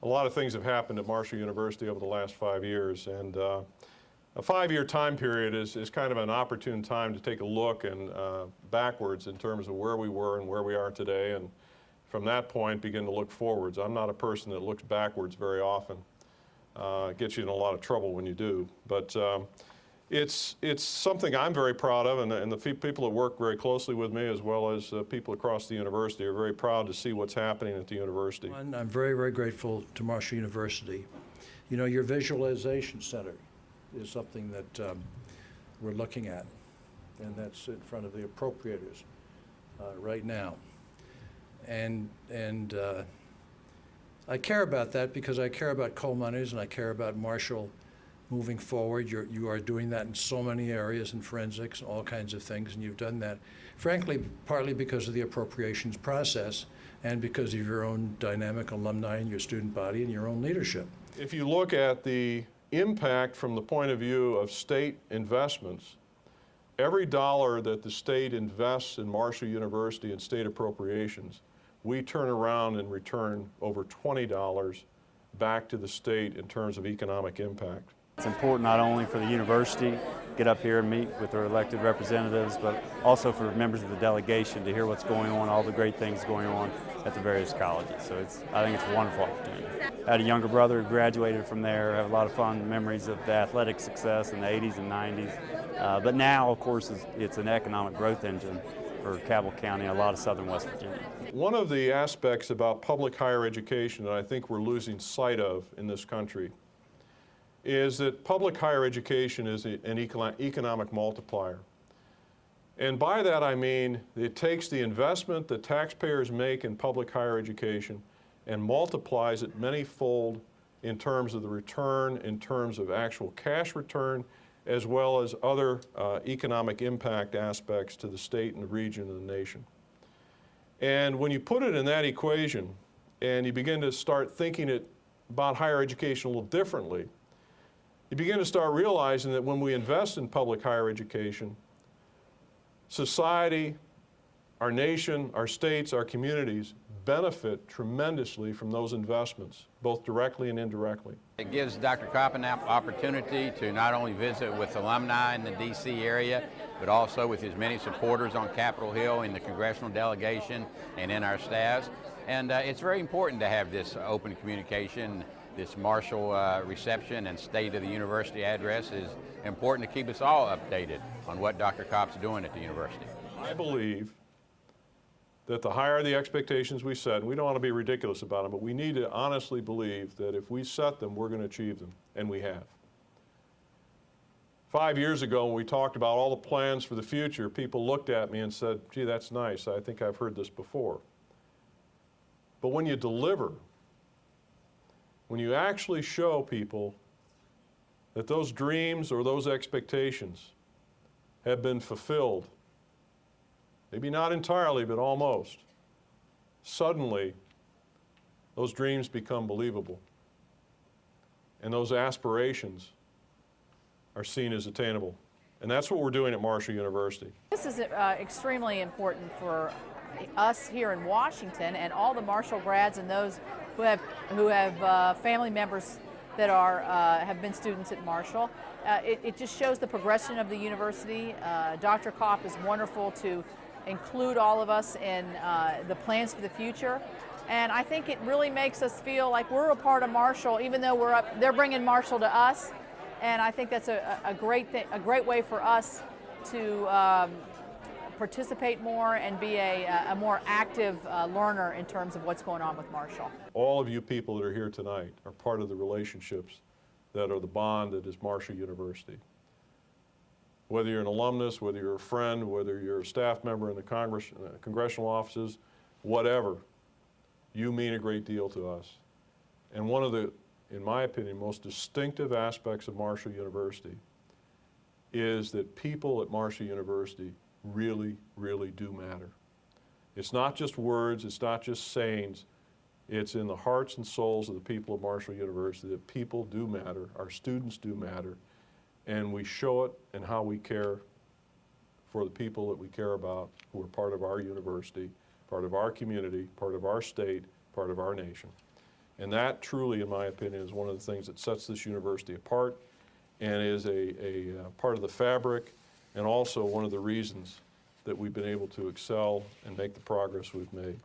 A lot of things have happened at Marshall University over the last 5 years, and a 5-year time period is kind of an opportune time to take a look and backwards in terms of where we were and where we are today, and from that point begin to look forwards. I'm not a person that looks backwards very often. It gets you in a lot of trouble when you do, but it's something I'm very proud of, and the people that work very closely with me, as well as people across the university, are very proud to see what's happening at the university. And I'm very, very grateful to Marshall University. You know, your visualization center is something that we're looking at, and that's in front of the appropriators right now. And I care about that because I care about coal monies and I care about Marshall moving forward. You are doing that in so many areas, in forensics, all kinds of things, and you've done that, frankly, partly because of the appropriations process and because of your own dynamic alumni and your student body and your own leadership. If you look at the impact from the point of view of state investments, every dollar that the state invests in Marshall University in state appropriations, we turn around and return over $20 back to the state in terms of economic impact. It's important not only for the university to get up here and meet with their elected representatives, but also for members of the delegation to hear what's going on, all the great things going on at the various colleges. So I think it's a wonderful opportunity. I had a younger brother who graduated from there. I have a lot of fond memories of the athletic success in the 80s and 90s. But now, of course, it's an economic growth engine for Cabell County and a lot of southern West Virginia. One of the aspects about public higher education that I think we're losing sight of in this country is that public higher education is an economic multiplier. And by that I mean it takes the investment that taxpayers make in public higher education and multiplies it many-fold in terms of the return, in terms of actual cash return, as well as other economic impact aspects to the state and the region and the nation. And when you put it in that equation and you begin to start thinking about higher education a little differently, you begin to start realizing that when we invest in public higher education, society, our nation, our states, our communities benefit tremendously from those investments, both directly and indirectly. It gives Dr. Kopp an opportunity to not only visit with alumni in the D.C. area, but also with his many supporters on Capitol Hill, in the Congressional delegation, and in our staffs. And it's very important to have this open communication. This Marshall reception and State of the University address is important to keep us all updated on what Dr. Kopp's doing at the university. I believe that the higher the expectations we set, and we don't want to be ridiculous about them, but we need to honestly believe that if we set them, we're going to achieve them, and we have. 5 years ago, when we talked about all the plans for the future, people looked at me and said, gee, that's nice. I think I've heard this before. But when you deliver, when you actually show people that those dreams or those expectations have been fulfilled, maybe not entirely, but almost, suddenly those dreams become believable. And those aspirations are seen as attainable. And that's what we're doing at Marshall University. This is extremely important for us here in Washington and all the Marshall grads and those who have family members that have been students at Marshall. It just shows the progression of the university. Dr. Kopp is wonderful to include all of us in the plans for the future. And I think it really makes us feel like we're a part of Marshall, even though they're bringing Marshall to us. And I think that's a great way for us to participate more and be a more active learner in terms of what's going on with Marshall. All of you people that are here tonight are part of the relationships that are the bond that is Marshall University. Whether you're an alumnus, whether you're a friend, whether you're a staff member in the congressional offices, whatever, you mean a great deal to us. And one of the, in my opinion, most distinctive aspects of Marshall University is that people at Marshall University really, really do matter. It's not just words, it's not just sayings, it's in the hearts and souls of the people of Marshall University that people do matter, our students do matter, and we show it in how we care for the people that we care about who are part of our university, part of our community, part of our state, part of our nation. And that truly, in my opinion, is one of the things that sets this university apart and is a part of the fabric and also one of the reasons that we've been able to excel and make the progress we've made.